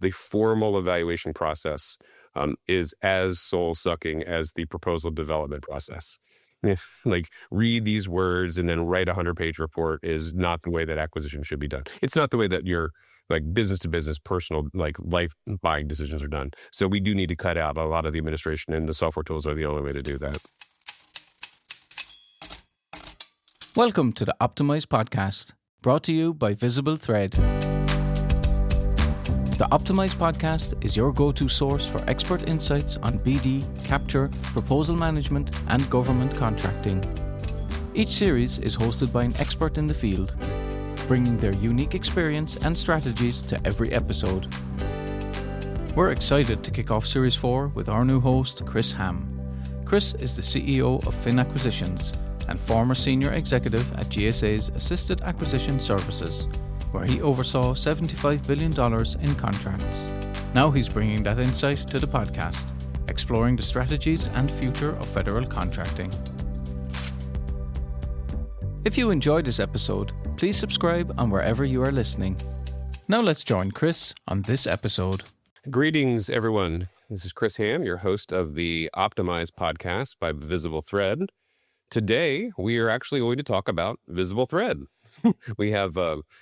the formal evaluation process is as soul-sucking as the proposal development process. Like, read these words and then write a 100-page report is not the way that acquisition should be done. It's not the way that your like business-to-business, personal, like life buying decisions are done. So we do need to cut out a lot of the administration, and the software tools are the only way to do that. Welcome to the Optimize podcast, brought to you by VisibleThread. The Optimize podcast is your go-to source for expert insights on BD, capture, proposal management, and government contracting. Each series is hosted by an expert in the field, bringing their unique experience and strategies to every episode. We're excited to kick off Series 4 with our new host, Chris Hamm. Chris is the CEO of Fin Acquisitions and former senior executive at GSA's Assisted Acquisition Services, where he oversaw $75 billion in contracts. Now he's bringing that insight to the podcast, exploring the strategies and future of federal contracting. If you enjoyed this episode, please subscribe on wherever you are listening. Now let's join Chris on this episode. Greetings, everyone. This is Chris Hamm, your host of the Optimize podcast by VisibleThread. Today, we are actually going to talk about VisibleThread. We have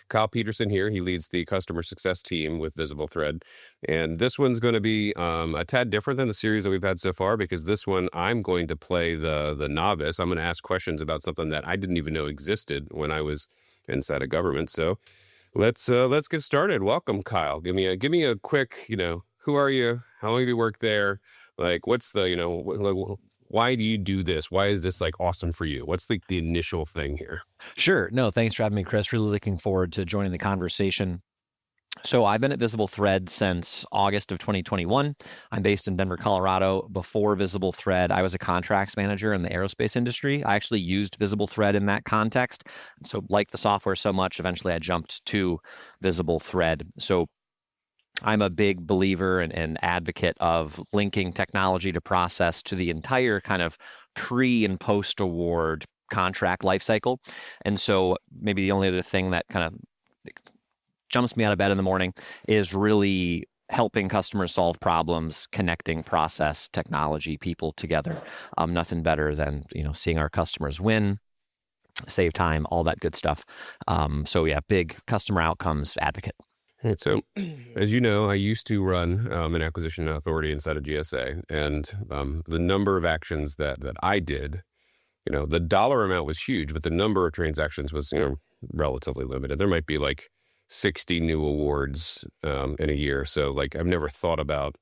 Kyle Peterson here. He leads the customer success team with VisibleThread. And this one's going to be a tad different than the series that we've had so far, because this one I'm going to play the novice. I'm going to ask questions about something that I didn't even know existed when I was inside of government. So let's get started. Welcome, Kyle. Give me a quick, who are you? How long have you worked there? Like, what's the, why do you do this? Why is this like awesome for you? What's the initial thing here? Sure. No, thanks for having me, Chris. Really looking forward to joining the conversation. So I've been at VisibleThread since August of 2021. I'm based in Denver, Colorado. Before VisibleThread, I was a contracts manager in the aerospace industry. I actually used VisibleThread in that context. So liked the software so much, eventually I jumped to VisibleThread. So I'm a big believer and advocate of linking technology to process to the entire kind of pre and post award contract lifecycle. And so maybe the only other thing that kind of jumps me out of bed in the morning is really helping customers solve problems, connecting process, technology, people together. Nothing better than seeing our customers win, save time, all that good stuff. So yeah, big customer outcomes advocate. Right, so, as you know, I used to run an acquisition authority inside of GSA, and the number of actions that I did, the dollar amount was huge, but the number of transactions was, relatively limited. There might be like 60 new awards in a year. So, like, I've never thought about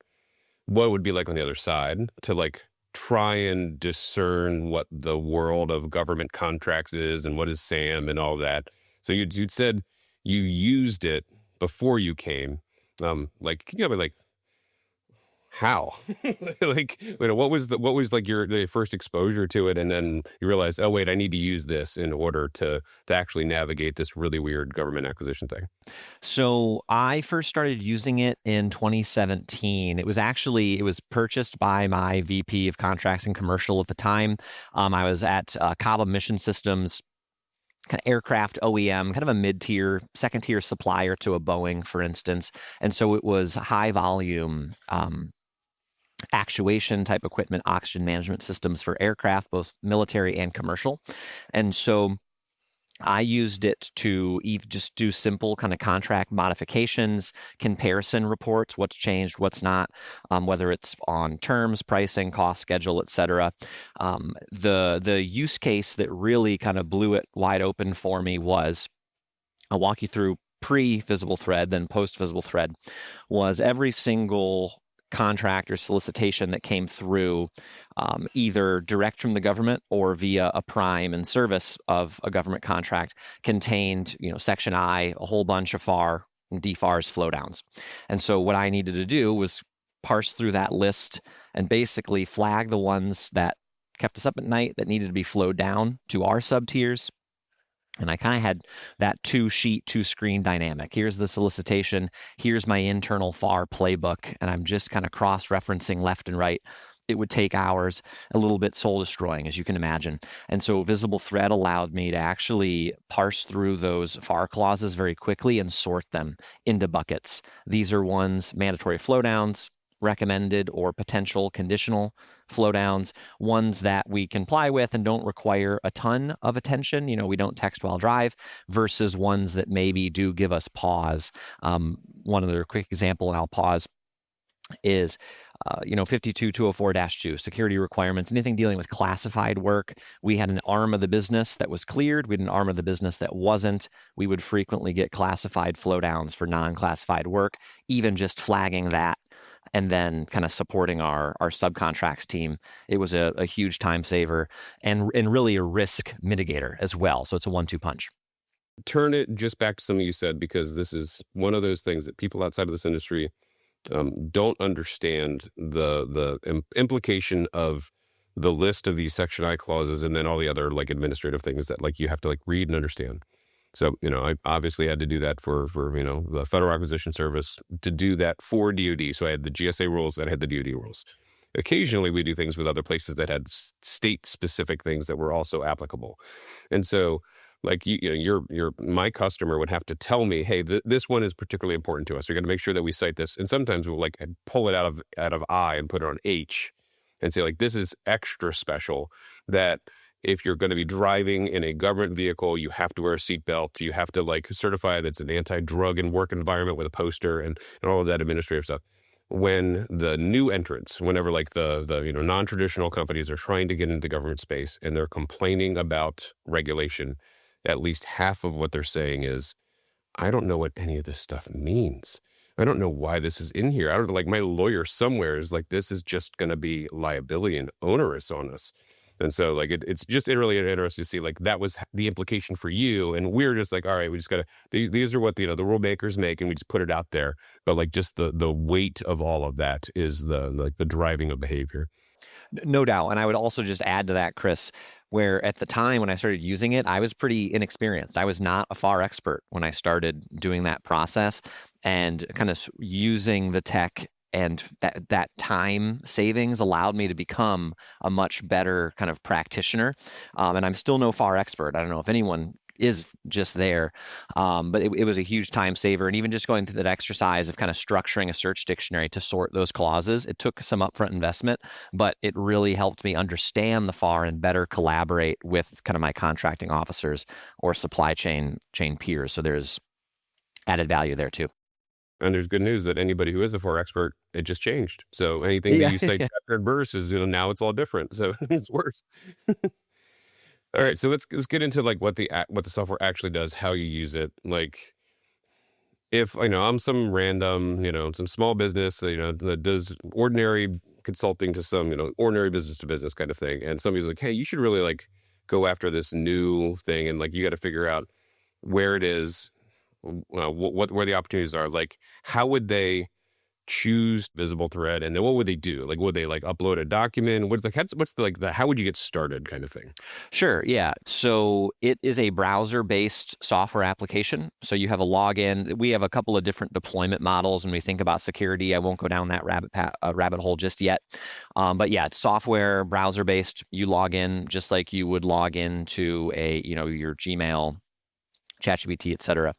what it would be like on the other side to like try and discern what the world of government contracts is and what is SAM and all that. So you'd said you used it before you came, can you like how? Like, what was like the first exposure to it, and then you realize, oh wait, I need to use this in order to actually navigate this really weird government acquisition thing. So I first started using it in 2017. It was purchased by my VP of Contracts and Commercial at the time. I was at Cabo Mission Systems, kind of aircraft OEM, kind of a mid-tier, second-tier supplier to a Boeing, for instance. And so it was high volume actuation type equipment, oxygen management systems for aircraft, both military and commercial. And so I used it to just do simple kind of contract modifications, comparison reports, what's changed, what's not, whether it's on terms, pricing, cost, schedule, et cetera. The use case that really kind of blew it wide open for me was, I'll walk you through pre-VisibleThread, then post-VisibleThread, was every single contract or solicitation that came through, either direct from the government or via a prime and service of a government contract, contained, section I, a whole bunch of FAR and DFARS flowdowns. And so what I needed to do was parse through that list and basically flag the ones that kept us up at night that needed to be flowed down to our sub-tiers. And I kind of had that two-sheet, two-screen dynamic. Here's the solicitation. Here's my internal FAR playbook. And I'm just kind of cross-referencing left and right it would take hours, a little bit soul destroying, as you can imagine. And so VisibleThread allowed me to actually parse through those FAR clauses very quickly and sort them into buckets. These are ones, mandatory flowdowns, recommended or potential conditional flowdowns, ones that we comply with and don't require a ton of attention. We don't text while drive, versus ones that maybe do give us pause. One other quick example, and I'll pause, is 52204-2 security requirements, anything dealing with classified work. We had an arm of the business that was cleared. We had an arm of the business that wasn't. We would frequently get classified flowdowns for non-classified work, even just flagging that and then kind of supporting our subcontracts team. It was a huge time saver and really a risk mitigator as well. So it's a 1-2 punch. Turn it just back to something you said, because this is one of those things that people outside of this industry don't understand the implication of the list of these Section I clauses and then all the other like administrative things that like you have to like read and understand. So, I obviously had to do that for the Federal Acquisition Service, to do that for DoD. So I had the GSA rules, and I had the DoD rules. Occasionally we do things with other places that had state specific things that were also applicable. And so like my customer would have to tell me, hey, this one is particularly important to us. We're going to make sure that we cite this. And sometimes we'll like pull it out of I and put it on H and say like, this is extra special, that if you're going to be driving in a government vehicle, you have to wear a seatbelt. You have to like certify that it's an anti-drug and work environment with a poster and all of that administrative stuff. When the new entrants, whenever like the non-traditional companies are trying to get into government space and they're complaining about regulation, at least half of what they're saying is, I don't know what any of this stuff means. I don't know why this is in here. I don't like, my lawyer somewhere is like, this is just going to be liability and onerous on us. And so like, it's just really interesting to see like that was the implication for you. And we're just like, all right, we just got to, these are what the rule makers make, and we just put it out there. But like just the weight of all of that is the driving of behavior. No doubt. And I would also just add to that, Chris, where at the time when I started using it, I was pretty inexperienced. I was not a FAR expert when I started doing that process, and kind of using the tech and that time savings allowed me to become a much better kind of practitioner. And I'm still no FAR expert. I don't know if anyone is just there. But it was a huge time saver. And even just going through that exercise of kind of structuring a search dictionary to sort those clauses, it took some upfront investment, but it really helped me understand the FAR and better collaborate with kind of my contracting officers or supply chain peers. So there's added value there too. And there's good news that anybody who is a FAR expert, it just changed. So anything that you say chapter and verse is, now it's all different. So it's worse. All right, so let's get into like what the software actually does, how you use it. Like, if I'm some random, some small business, that does ordinary consulting to some, ordinary business to business kind of thing, and somebody's like, hey, you should really like go after this new thing, and like you got to figure out where it is, where the opportunities are. Like, how would they choose VisibleThread, and then what would they do? Like, would they like upload a document? How would you get started kind of thing? Sure. Yeah. So it is a browser-based software application. So you have a login. We have a couple of different deployment models when we think about security. I won't go down that rabbit hole just yet. But yeah, it's software, browser-based. You log in just like you would log into your Gmail, ChatGPT, et cetera.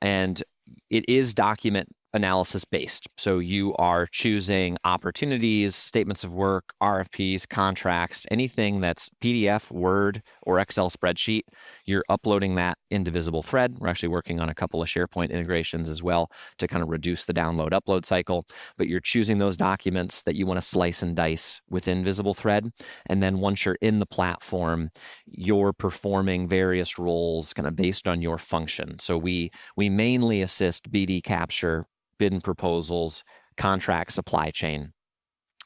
And it is document analysis based. So you are choosing opportunities, statements of work, RFPs, contracts, anything that's PDF, Word, or Excel spreadsheet. You're uploading that into VisibleThread. We're actually working on a couple of SharePoint integrations as well to kind of reduce the download upload cycle. But you're choosing those documents that you want to slice and dice within VisibleThread. And then once you're in the platform, you're performing various roles kind of based on your function. So we mainly assist BD capture, bid and proposals, contract, supply chain,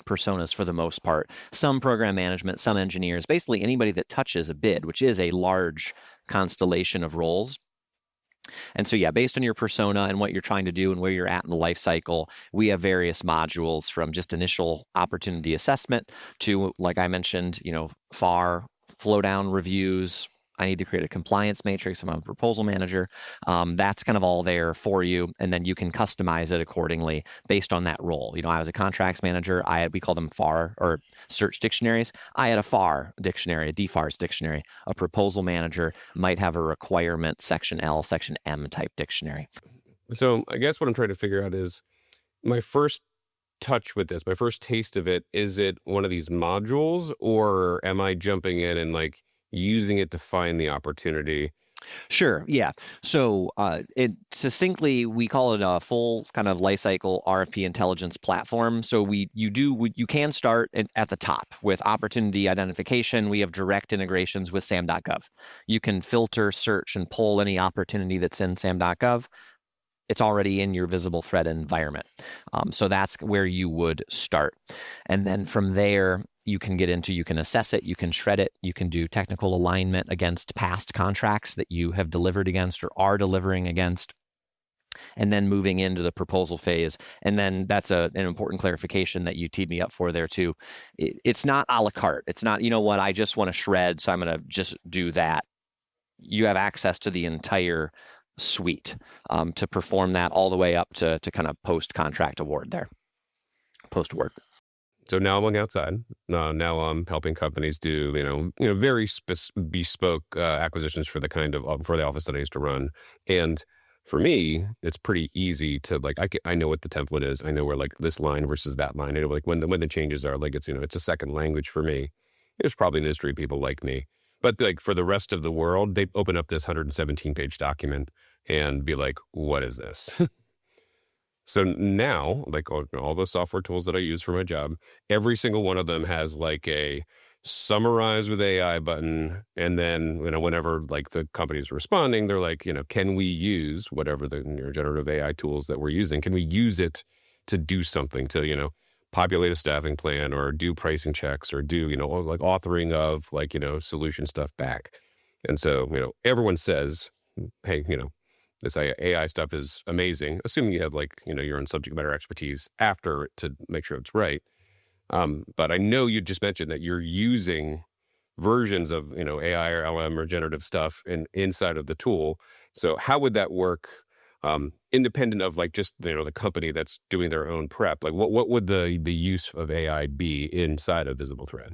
personas for the most part, some program management, some engineers, basically anybody that touches a bid, which is a large constellation of roles. And so, yeah, based on your persona and what you're trying to do and where you're at in the life cycle, we have various modules from just initial opportunity assessment to, like I mentioned, FAR, flowdown reviews, I need to create a compliance matrix. I'm a proposal manager. That's kind of all there for you. And then you can customize it accordingly based on that role. I was a contracts manager. We call them FAR or search dictionaries. I had a FAR dictionary, a DFARS dictionary. A proposal manager might have a requirement section L, section M type dictionary. So I guess what I'm trying to figure out is my first touch with this, my first taste of it, is it one of these modules, or am I jumping in and like using it to find the opportunity? Sure. Yeah. So succinctly, we call it a full kind of lifecycle RFP intelligence platform. So you can start at the top with opportunity identification. We have direct integrations with SAM.gov. You can filter, search, and pull any opportunity that's in SAM.gov. It's already in your VisibleThread environment. So that's where you would start. And then from there, you can assess it, you can shred it, you can do technical alignment against past contracts that you have delivered against or are delivering against. And then moving into the proposal phase. And then that's an important clarification that you teed me up for there too. It's not a la carte. It's not, I just want to shred, so I'm going to just do that. You have access to the entire suite to perform that all the way up to kind of post-contract award there, post-award. So now I'm on the outside. Now I'm helping companies do, very bespoke acquisitions for for the office that I used to run. And for me, it's pretty easy to I know what the template is. I know where this line versus that line. I know when the changes are. It's a second language for me. There's probably industry people like me, but for the rest of the world, they open up this 117-page document and be like, "What is this?" So now, all the software tools that I use for my job, every single one of them has a summarize with AI button. And then, whenever the company's responding, they're like, can we use whatever the generative AI tools that we're using? Can we use it to do something to, populate a staffing plan or do pricing checks or do, authoring of solution stuff back. And so, everyone says, hey, this AI stuff is amazing, assuming you have your own subject matter expertise after to make sure it's right. But I know you just mentioned that you're using versions of AI or LM or generative stuff inside of the tool. So how would that work, independent of just the company that's doing their own prep? What would the use of AI be inside of VisibleThread?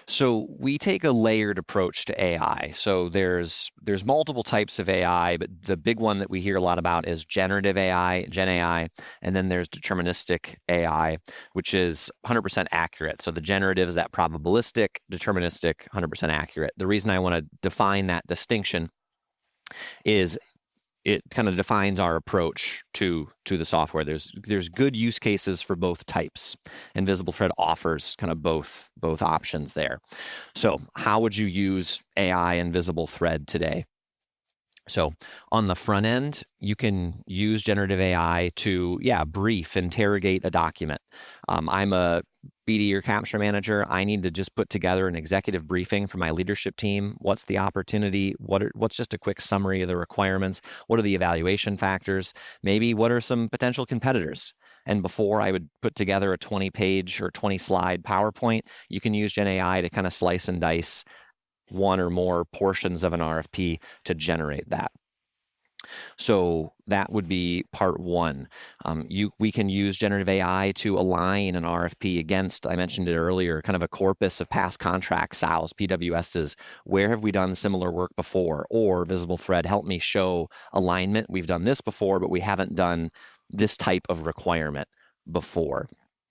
So we take a layered approach to AI. So there's multiple types of AI, but the big one that we hear a lot about is generative AI, GenAI, and then there's deterministic AI, which is 100% accurate. So the generative is that probabilistic, deterministic, 100% accurate. The reason I want to define that distinction is it kind of defines our approach to the software. There's good use cases for both types, and VisibleThread offers kind of both options there. So how would you use AI in VisibleThread today? So on the front end, you can use generative AI to, brief, interrogate a document. I'm a BD or capture manager. I need to just put together an executive briefing for my leadership team. What's the opportunity? What's just a quick summary of the requirements? What are the evaluation factors? Maybe what are some potential competitors? And before I would put together a 20-page or 20-slide PowerPoint, you can use GenAI to kind of slice and dice one or more portions of an RFP to generate that. So that would be part one. We can use generative AI to align an RFP against, I mentioned it earlier, kind of a corpus of past contracts, SALs, PWSs. Where have we done similar work before? Or VisibleThread, help me show alignment. We've done this before, but we haven't done this type of requirement before.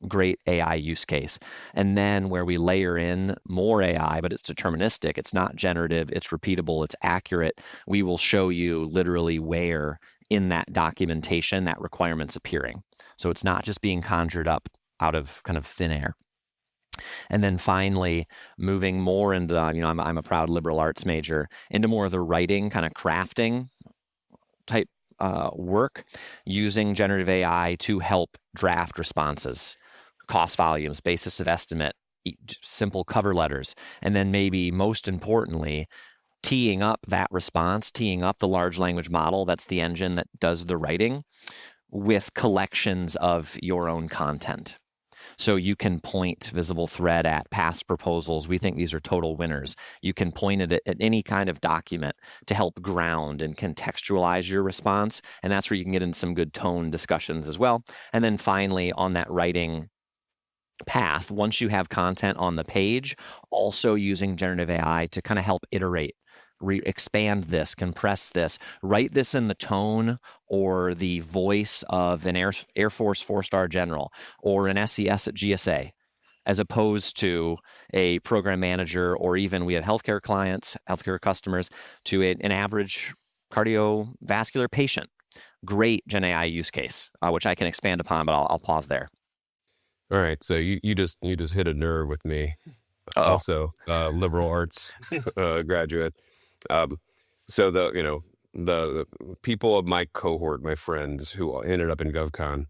Great AI use case. And then where we layer in more AI, but it's deterministic, it's not generative, it's repeatable, it's accurate, we will show you literally where in that documentation that requirement's appearing. So it's not just being conjured up out of kind of thin air. And then finally, moving more into, I'm a proud liberal arts major, into more of the writing, kind of crafting type work, using generative AI to help draft responses, cost volumes, basis of estimate, simple cover letters, and then maybe most importantly, teeing up that response, teeing up the large language model, that's the engine that does the writing, with collections of your own content. So you can point VisibleThread at past proposals. We think these are total winners. You can point it at any kind of document to help ground and contextualize your response. And that's where you can get in some good tone discussions as well. And then finally, on that writing path, once you have content on the page, also using generative AI to kind of help iterate, expand this, compress this, write this in the tone or the voice of an Air Force 4-star general or an SES at GSA, as opposed to a program manager, or even we have healthcare clients, healthcare customers, to an average cardiovascular patient. Great GenAI use case, which I can expand upon, but I'll pause there. All right, so you just hit a nerve with me. Uh-oh. Also, liberal arts graduate. So the people of my cohort, my friends who ended up in GovCon,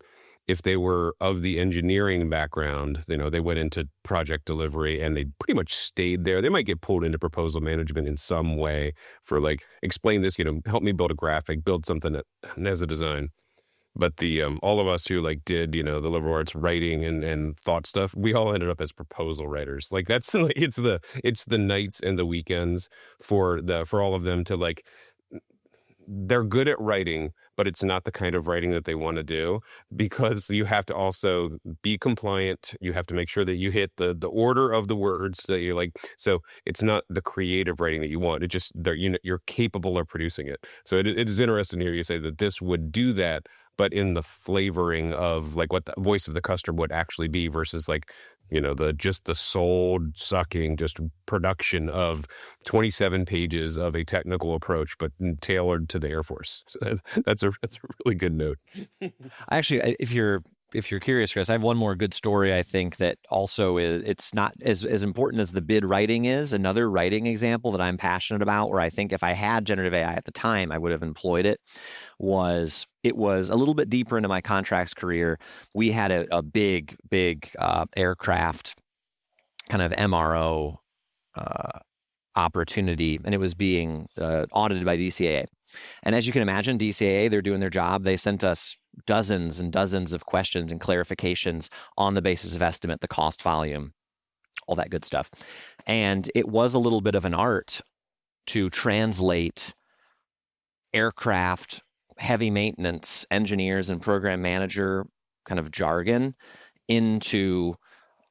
if they were of the engineering background, they went into project delivery and they pretty much stayed there. They might get pulled into proposal management in some way for like, explain this, help me build a graphic, build something as a design. But the all of us who like did the liberal arts writing and thought stuff, we all ended up as proposal writers. Like that's like, it's the nights and the weekends for all of them to like, they're good at writing, but it's not the kind of writing that they want to do, because you have to also be compliant. You have to make sure that you hit the order of the words that you're like, so it's not the creative writing that you want. It just, you're capable of producing it. So it is interesting to hear you say that this would do that, but in the flavoring of like what the voice of the customer would actually be versus like, the soul sucking just production of 27 pages of a technical approach, but tailored to the Air Force. So that's a really good note. Actually, if you're curious, Chris, I have one more good story. I think that also it's not as important as the bid writing is. Another writing example that I'm passionate about, where I think if I had generative AI at the time, I would have employed it, was a little bit deeper into my contracts career. We had a big aircraft kind of MRO opportunity, and it was being audited by DCAA. And as you can imagine, DCAA, they're doing their job. They sent us dozens and dozens of questions and clarifications on the basis of estimate, the cost, volume, all that good stuff. And it was a little bit of an art to translate aircraft, heavy maintenance engineers and program manager kind of jargon into,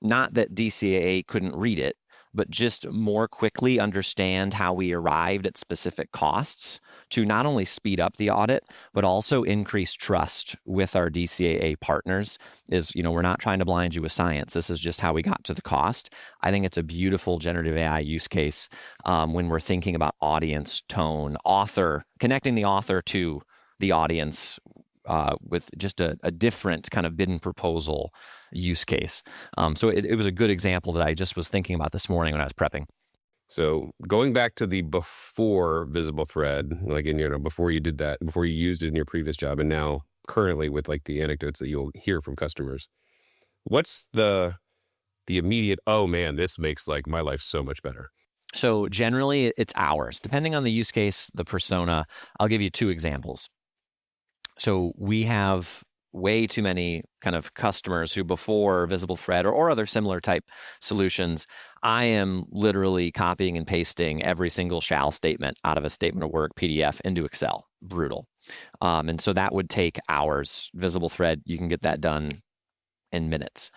not that DCAA couldn't read it, but just more quickly understand how we arrived at specific costs, to not only speed up the audit, but also increase trust with our DCAA partners. We're not trying to blind you with science. This is just how we got to the cost. I think it's a beautiful generative AI use case when we're thinking about audience, tone, author, connecting the author to the audience with just a different kind of bid and proposal use case. So it was a good example that I just was thinking about this morning when I was prepping. So going back to the before VisibleThread, like before you did that, before you used it in your previous job, and now currently with like the anecdotes that you'll hear from customers, what's the immediate, oh man, this makes like my life so much better? So generally it's hours, depending on the use case, the persona. I'll give you two examples. So we have way too many kind of customers who, before VisibleThread or other similar type solutions, I am literally copying and pasting every single shall statement out of a statement of work PDF into Excel. Brutal. And so that would take hours. VisibleThread, you can get that done in minutes.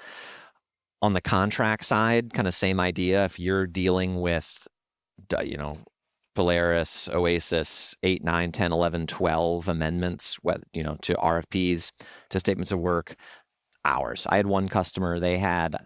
On the contract side, kind of same idea. If you're dealing with, Polaris, Oasis, 8, 9, 10, 11, 12 amendments, to RFPs, to statements of work, hours. I had one customer, they had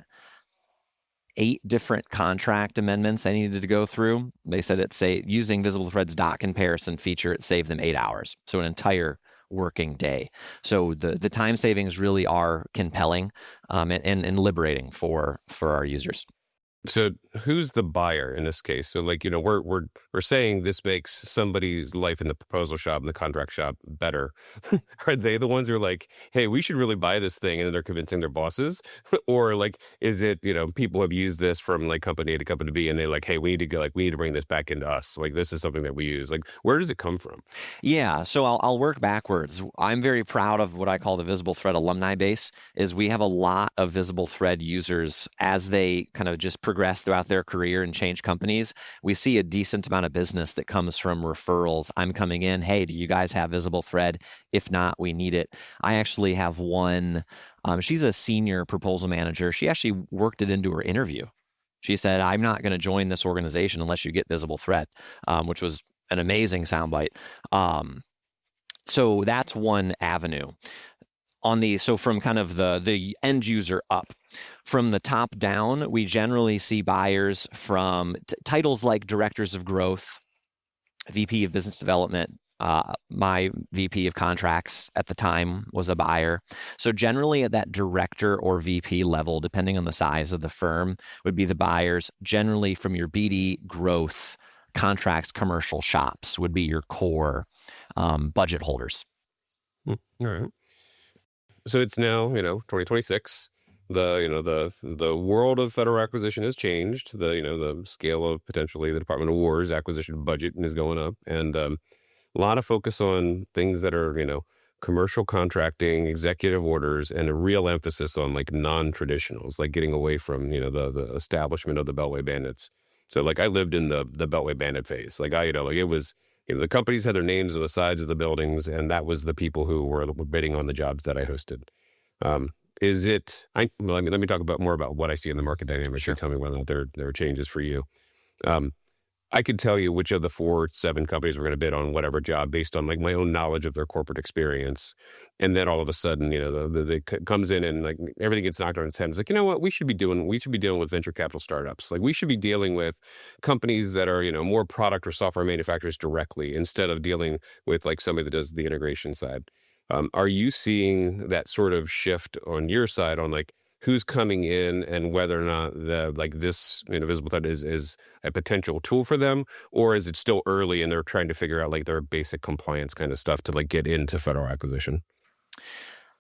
8 different contract amendments they needed to go through. They said using VisibleThread's dot comparison feature, it saved them 8 hours. So an entire working day. So the time savings really are compelling and liberating for our users. So who's the buyer in this case? So like, we're saying this makes somebody's life in the proposal shop and the contract shop better. Are they the ones who are like, hey, we should really buy this thing, and then they're convincing their bosses? Or like, is it, people have used this from like company A to company B, and they're like, hey, we need to go, like, we need to bring this back into us. Like, this is something that we use. Like, where does it come from? Yeah, so I'll work backwards. I'm very proud of what I call the Visible Thread alumni base. Is we have a lot of Visible Thread users as they kind of just progress throughout their career and change companies. We see a decent amount of business that comes from referrals. I'm coming in, hey, do you guys have Visible Thread? If not, we need it. I actually have one. She's a senior proposal manager. She actually worked it into her interview. She said, I'm not going to join this organization unless you get Visible Thread, which was an amazing soundbite. So that's one avenue. So from kind of the end user up, from the top down, we generally see buyers from titles like directors of growth, VP of business development. My VP of contracts at the time was a buyer. So generally at that director or VP level, depending on the size of the firm, would be the buyers. Generally from your BD growth, contracts, commercial shops would be your core budget holders. All right. So it's now, 2026. The world of federal acquisition has changed. The scale of potentially the Department of War's acquisition budget is going up, and a lot of focus on things that are, commercial contracting, executive orders, and a real emphasis on like non-traditionals, like getting away from, the establishment of the Beltway bandits. So like I lived in the Beltway bandit phase. Like it was, the companies had their names on the sides of the buildings, and that was the people who were bidding on the jobs that I hosted. Let me talk more about what I see in the market dynamics. Sure. And tell me whether or not there are changes for you. I could tell you which of the 7 companies we're going to bid on whatever job based on like my own knowledge of their corporate experience. And then all of a sudden, comes in and like everything gets knocked on its head. It's like, you know what, we should be dealing with venture capital startups. Like we should be dealing with companies that are, more product or software manufacturers directly instead of dealing with like somebody that does the integration side. Are you seeing that sort of shift on your side on like who's coming in and whether or not this VisibleThread is a potential tool for them, or is it still early and they're trying to figure out like their basic compliance kind of stuff to like get into federal acquisition?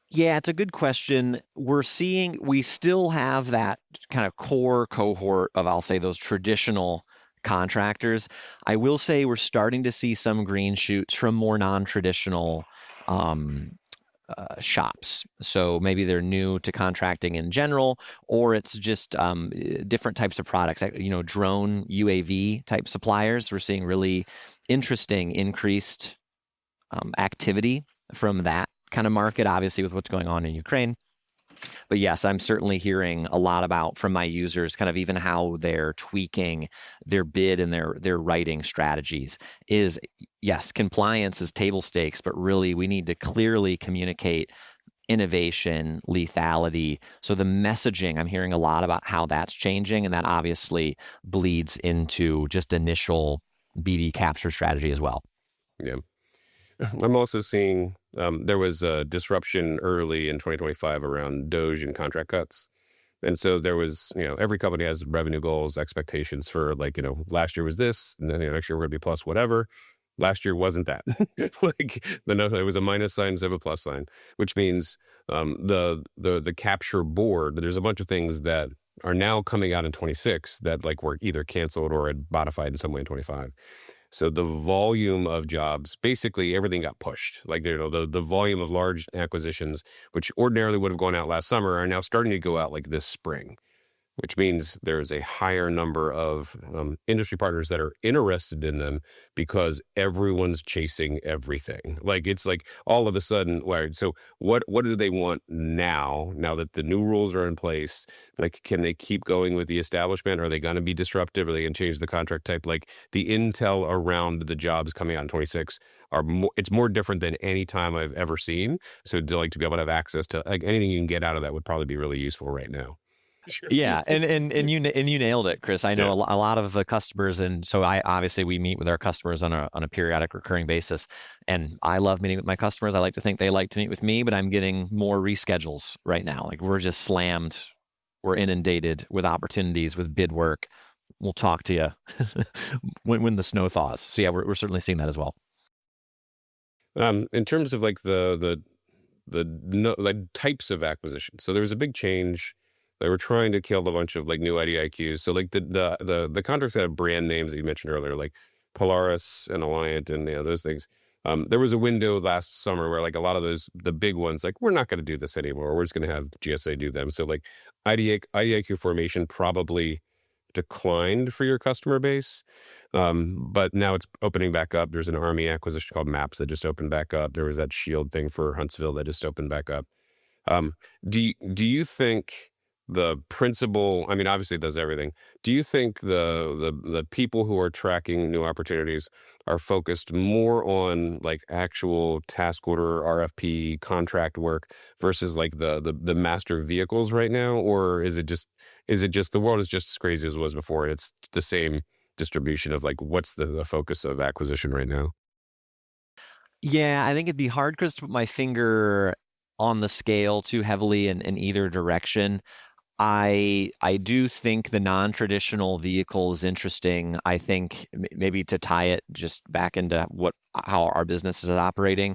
Yeah, it's a good question. We still have that kind of core cohort of, I'll say, those traditional contractors. I will say we're starting to see some green shoots from more non-traditional shops. So maybe they're new to contracting in general, or it's just different types of products, drone UAV type suppliers. We're seeing really interesting increased activity from that kind of market, obviously with what's going on in Ukraine. But yes, I'm certainly hearing a lot about from my users kind of even how they're tweaking their bid and their writing strategies is, yes, compliance is table stakes, but really we need to clearly communicate innovation, lethality. So the messaging, I'm hearing a lot about how that's changing, and that obviously bleeds into just initial BD capture strategy as well. Yeah. I'm also seeing there was a disruption early in 2025 around Doge and contract cuts. And so there was, every company has revenue goals, expectations for like, last year was this, and then next year we're going to be plus whatever. Last year wasn't that. Like it was a minus sign instead of a plus sign, which means the capture board, there's a bunch of things that are now coming out in 26 that like were either canceled or had modified in some way in 25. So the volume of jobs, basically everything got pushed. Like, the volume of large acquisitions, which ordinarily would have gone out last summer, are now starting to go out like this spring, which means there's a higher number of industry partners that are interested in them because everyone's chasing everything. Like, it's like all of a sudden, so what do they want now that the new rules are in place? Like, can they keep going with the establishment? Are they going to be disruptive? Are they going to change the contract type? Like, the intel around the jobs coming out in 26 it's more different than any time I've ever seen. So to be able to have access to like anything you can get out of that would probably be really useful right now. Yeah, and you nailed it, Chris. I know a lot of the customers, and so we meet with our customers on a periodic, recurring basis. And I love meeting with my customers. I like to think they like to meet with me, but I'm getting more reschedules right now. Like we're just slammed we're inundated with opportunities, with bid work. We'll talk to you when the snow thaws. So yeah, we're certainly seeing that as well. In terms of like like types of acquisition, so there was a big change. They were trying to kill a bunch of like new IDIQs. So like the contracts that have brand names that you mentioned earlier, like Polaris and Alliant and those things. There was a window last summer where like a lot of the big ones, like we're not going to do this anymore. We're just going to have GSA do them. So like IDIQ formation probably declined for your customer base. But now it's opening back up. There's an Army acquisition called MAPS that just opened back up. There was that Shield thing for Huntsville that just opened back up. Do you think the principal, I mean, obviously it does everything. Do you think the people who are tracking new opportunities are focused more on like actual task order, RFP, contract work versus like the master vehicles right now? Or is it just the world is just as crazy as it was before and it's the same distribution of like what's the focus of acquisition right now? Yeah, I think it'd be hard, Chris, to put my finger on the scale too heavily in either direction. I do think the non-traditional vehicle is interesting. I think maybe to tie it just back into how our business is operating,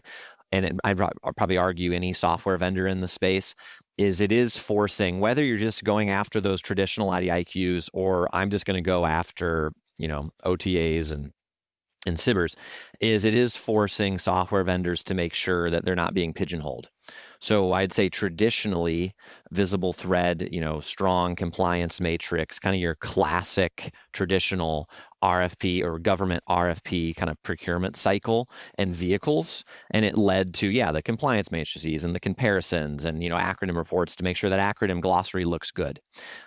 and I'd probably argue any software vendor in the space, it is forcing, whether you're just going after those traditional IDIQs or I'm just going to go after, OTAs and SIBRs, it is forcing software vendors to make sure that they're not being pigeonholed. So I'd say traditionally, VisibleThread, strong compliance matrix, kind of your classic traditional RFP or government RFP kind of procurement cycle and vehicles. And it led to, the compliance matrices and the comparisons and, acronym reports to make sure that acronym glossary looks good.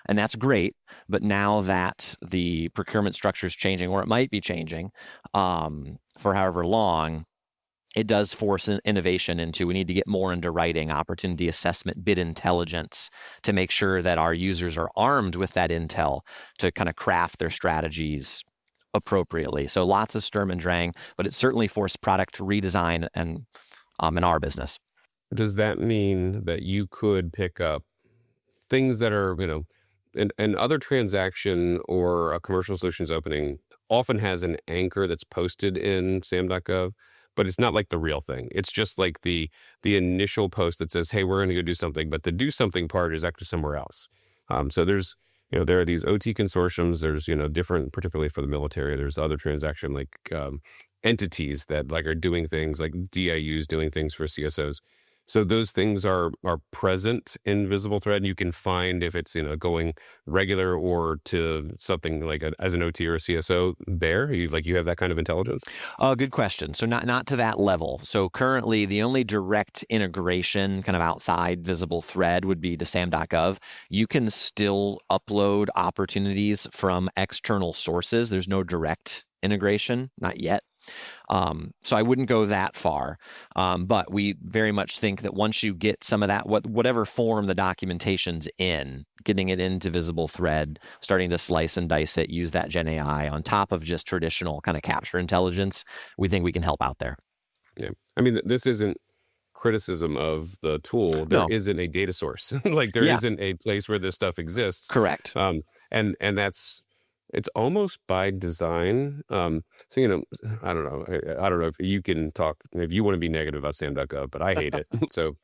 And that's great. But now that the procurement structure is changing, or it might be changing for however long, it does force an innovation into, we need to get more into writing, opportunity assessment, bid intelligence to make sure that our users are armed with that intel to kind of craft their strategies appropriately. So lots of Sturm and Drang, but it certainly forced product redesign and in our business. Does that mean that you could pick up things that are, an other transaction or a commercial solutions opening often has an anchor that's posted in SAM.gov, but it's not like the real thing. It's just like the initial post that says, hey, we're going to go do something, but the do something part is actually somewhere else. So there's, there are these OT consortiums, there's, different, particularly for the military, there's other transaction like entities that like are doing things like DIUs doing things for CSOs. So those things are present in VisibleThread. You can find if it's going regular or to something like as an OT or a CSO there. You have that kind of intelligence. Good question. So not to that level. So currently, the only direct integration kind of outside VisibleThread would be to SAM.gov. You can still upload opportunities from external sources. There's no direct integration, not yet. So I wouldn't go that far, but we very much think that once you get some of that, whatever form the documentation's in, getting it into VisibleThread, starting to slice and dice it, use that GenAI on top of just traditional kind of capture intelligence, we think we can help out there. Yeah, I mean, this isn't criticism of the tool. There isn't a data source. Like there isn't a place where this stuff exists. Correct. And that's. It's almost by design. So, I don't know. I don't know if you can talk, if you want to be negative about SAM.gov, but I hate it. So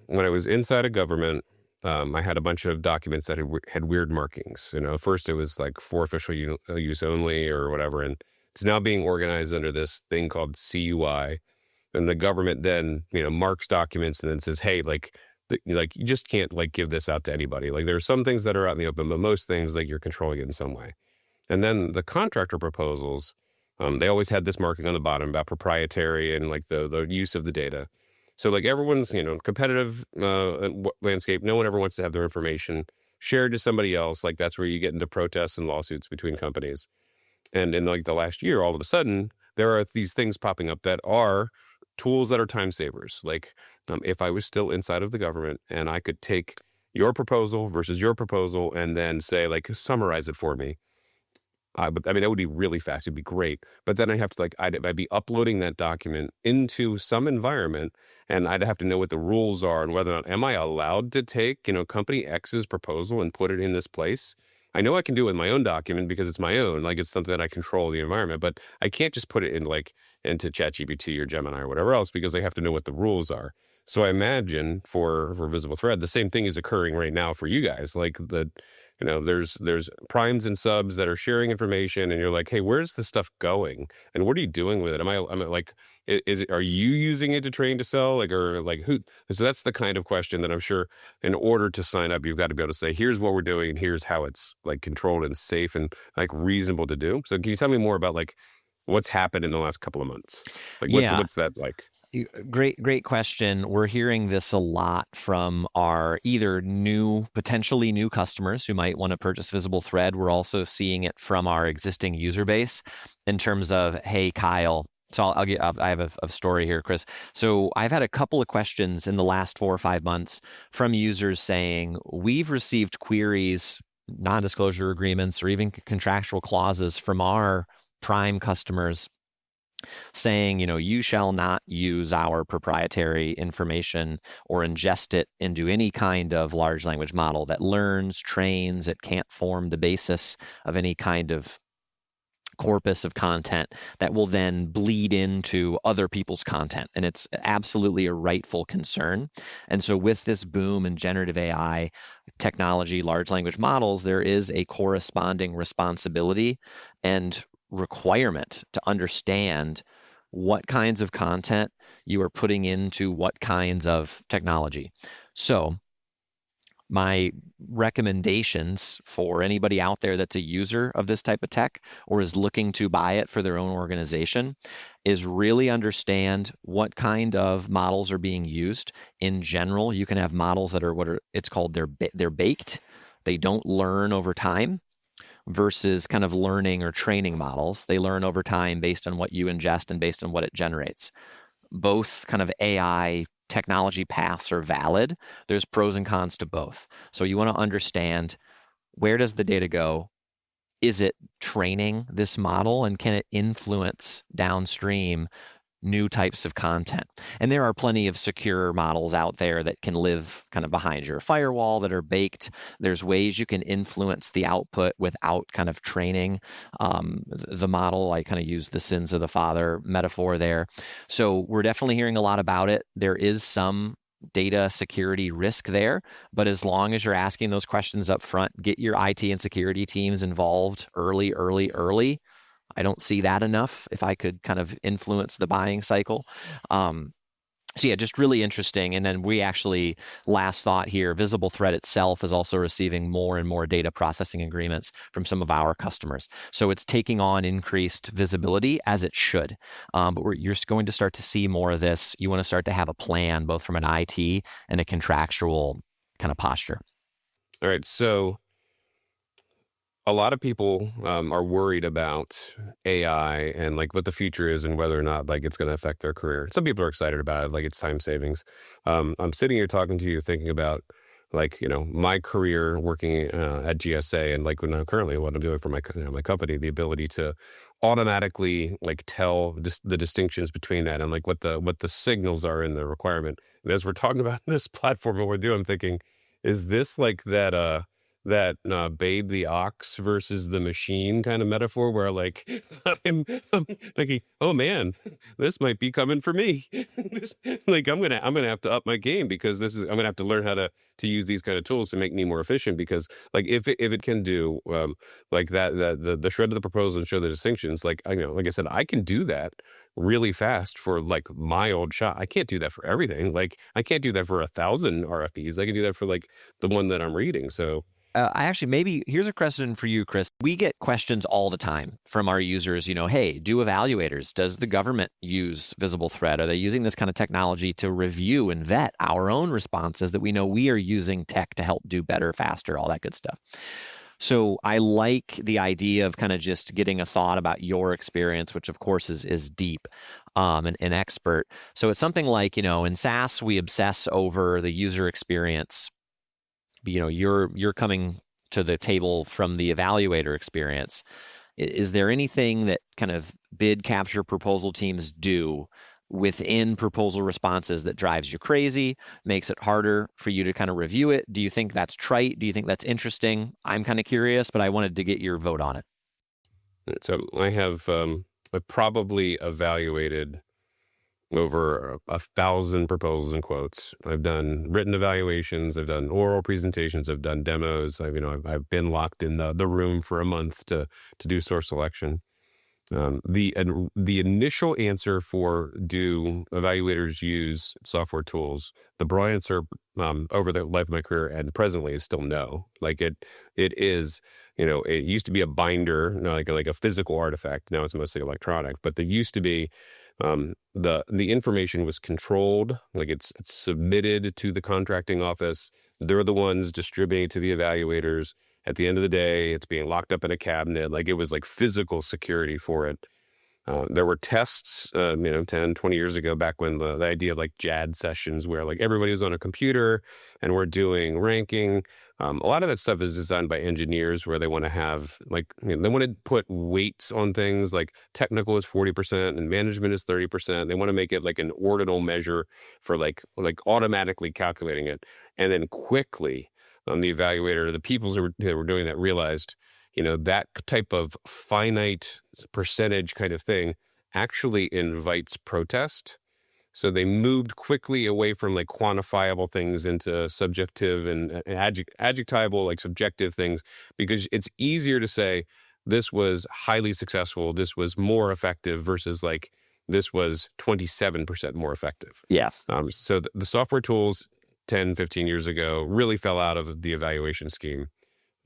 when I was inside of government, I had a bunch of documents that had weird markings. First it was like for official use only or whatever. And it's now being organized under this thing called CUI. And the government then, marks documents and then says, hey, you just can't give this out to anybody. Like there are some things that are out in the open, but most things you're controlling it in some way. And then the contractor proposals, they always had this marking on the bottom about proprietary and the use of the data. So everyone's, competitive landscape. No one ever wants to have their information shared to somebody else. That's where you get into protests and lawsuits between companies. And in the last year, all of a sudden, there are these things popping up that are tools that are time savers. If I was still inside of the government and I could take your proposal versus your proposal and then say summarize it for me, But I mean, that would be really fast. It'd be great. But then I have to like, I'd be uploading that document into some environment, and I'd have to know what the rules are and whether or not am I allowed to take, company X's proposal and put it in this place. I know I can do it with my own document because it's my own, like it's something that I control the environment, but I can't just put it in like into ChatGPT or Gemini or whatever else because I have to know what the rules are. So I imagine for Visible Thread, the same thing is occurring right now for you guys. Like there's primes and subs that are sharing information, and you're like, hey, where's the stuff going, and what are you doing with it? Am I like, are you using it to train to sell, like, or like who? So that's the kind of question that I'm sure in order to sign up, you've got to be able to say, here's what we're doing, and here's how it's like controlled and safe and like reasonable to do. So can you tell me more about like what's happened in the last couple of months? Like what's that like? Great question. We're hearing this a lot from our either potentially new customers who might want to purchase Visible Thread. We're also seeing it from our existing user base in terms of, hey, Kyle. So I have a story here, Chris. So I've had a couple of questions in the last 4 or 5 months from users saying, we've received queries, non-disclosure agreements, or even contractual clauses from our prime customers saying, you shall not use our proprietary information or ingest it into any kind of large language model that learns, trains. It can't form the basis of any kind of corpus of content that will then bleed into other people's content. And it's absolutely a rightful concern. And so with this boom in generative AI technology, large language models, there is a corresponding responsibility and requirement to understand what kinds of content you are putting into what kinds of technology. So my recommendations for anybody out there that's a user of this type of tech or is looking to buy it for their own organization is really understand what kind of models are being used. In general, you can have models that are it's called they're baked. They don't learn over time versus kind of learning or training models. They learn over time based on what you ingest and based on what it generates. Both kind of AI technology paths are valid. There's pros and cons to both. So you want to understand, where does the data go? Is it training this model, and can it influence downstream new types of content? And there are plenty of secure models out there that can live kind of behind your firewall that are baked. There's ways you can influence the output without kind of training the model. I kind of use the sins of the father metaphor there. So we're definitely hearing a lot about it. There is some data security risk there, but as long as you're asking those questions up front, get your IT and security teams involved early. I don't see that enough if I could kind of influence the buying cycle. So yeah, just really interesting. And then we actually, last thought here, Visible Thread itself is also receiving more and more data processing agreements from some of our customers. So it's taking on increased visibility, as it should. But you're going to start to see more of this. You want to start to have a plan, both from an IT and a contractual kind of posture. All right. So a lot of people are worried about AI and like what the future is and whether or not like it's going to affect their career. Some people are excited about it, like it's time savings. I'm sitting here talking to you, thinking about like, my career working at GSA, and like currently what I'm doing for my my company, the ability to automatically like tell the distinctions between that and like what the signals are in the requirement. And as we're talking about this platform and what we're doing, I'm thinking, is this like that Babe the Ox versus the machine kind of metaphor where like I'm thinking, oh man, this might be coming for me. Like I'm gonna have to up my game because I'm gonna have to learn how to use these kind of tools to make me more efficient, because like if it can do like that the shred of the proposal and show the distinctions, like like I said, I can do that really fast for like my old shop. I can't do that for everything. Like I can't do that for 1,000 RFPs. I can do that for like the one that I'm reading. So here's a question for you, Chris. We get questions all the time from our users, hey, do evaluators, does the government use Visible Thread? Are they using this kind of technology to review and vet our own responses that we know we are using tech to help do better, faster, all that good stuff? So I like the idea of kind of just getting a thought about your experience, which of course is deep and expert. So it's something like, in SaaS, we obsess over the user experience. You're coming to the table from the evaluator experience. Is there anything that kind of bid capture proposal teams do within proposal responses that drives you crazy, makes it harder for you to kind of review it? Do you think that's trite? Do you think that's interesting? I'm kind of curious, but I wanted to get your vote on it. So I have I probably evaluated over 1,000 proposals and quotes. I've done written evaluations, I've done oral presentations, I've done demos. I've been locked in the room for a month to do source selection. The initial answer for do evaluators use software tools, the broad answer over the life of my career and presently is still no. Like it is, it used to be a binder, like a physical artifact. Now it's mostly electronic, but there used to be the information was controlled, like it's submitted to the contracting office. They're the ones distributing it to the evaluators. At the end of the day, it's being locked up in a cabinet. Like it was like physical security for it. There were tests, 10, 20 years ago, back when the idea of like JAD sessions where like everybody was on a computer and we're doing ranking. A lot of that stuff is designed by engineers where they want to have they want to put weights on things, like technical is 40% and management is 30%. They want to make it like an ordinal measure for like automatically calculating it. And then quickly the evaluator, the people who were doing that realized, that type of finite percentage kind of thing actually invites protest. So they moved quickly away from like quantifiable things into subjective and adjectival, like subjective things, because it's easier to say this was highly successful, this was more effective versus like this was 27% more effective. Yeah. So the software tools 10, 15 years ago really fell out of the evaluation scheme.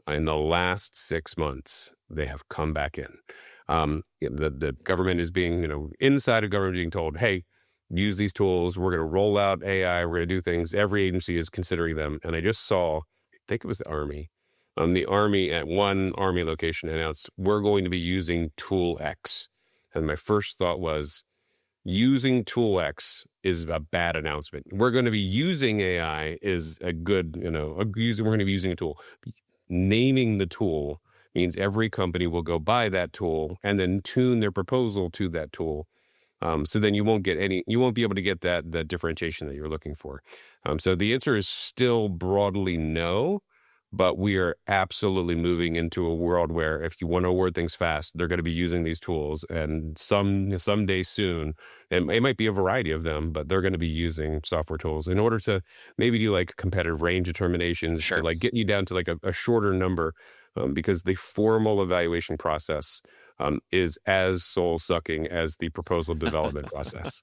In the last 6 months, they have come back in. The government is being, inside of government being told, hey, use these tools. We're going to roll out AI. We're going to do things. Every agency is considering them. And I just saw, I think it was the Army. The Army at one Army location announced, we're going to be using Tool X. And my first thought was, using Tool X is a bad announcement. We're going to be using AI is a good, we're going to be using a tool. Naming the tool means every company will go buy that tool and then tune their proposal to that tool. So then you won't be able to get that differentiation that you're looking for. So the answer is still broadly no, but we are absolutely moving into a world where if you want to award things fast, they're going to be using these tools, and someday soon, and it might be a variety of them, but they're going to be using software tools in order to maybe do like competitive range determinations, Sure, to like get you down to like a shorter number, because the formal evaluation process is as soul-sucking as the proposal development process.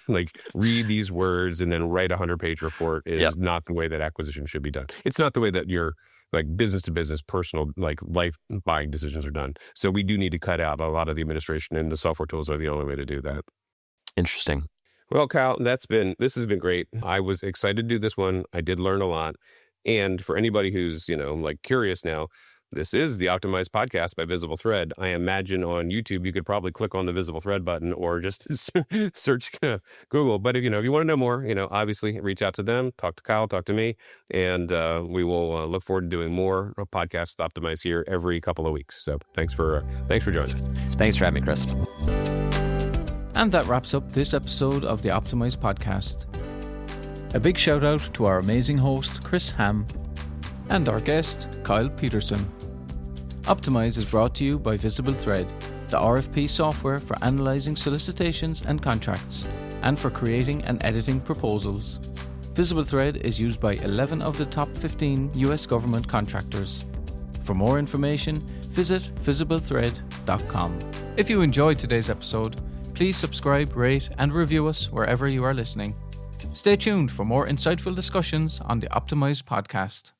Like read these words and then write a 100-page report is not the way that acquisition should be done. It's not the way that your like business-to-business, personal, like life buying decisions are done. So we do need to cut out a lot of the administration, and the software tools are the only way to do that. Interesting. Well, Kyle, this has been great. I was excited to do this one. I did learn a lot. And for anybody who's, like curious now, this is the Optimized Podcast by Visible Thread. I imagine on YouTube, you could probably click on the Visible Thread button or just search Google. But if you want to know more, obviously reach out to them, talk to Kyle, talk to me, and we will look forward to doing more podcasts with Optimize here every couple of weeks. So thanks for joining. Thanks for having me, Chris. And that wraps up this episode of the Optimized Podcast. A big shout out to our amazing host, Chris Hamm, and our guest, Kyle Peterson. Optimize is brought to you by VisibleThread, the RFP software for analyzing solicitations and contracts, and for creating and editing proposals. VisibleThread is used by 11 of the top 15 US government contractors. For more information, visit VisibleThread.com. If you enjoyed today's episode, please subscribe, rate, and review us wherever you are listening. Stay tuned for more insightful discussions on the Optimized Podcast.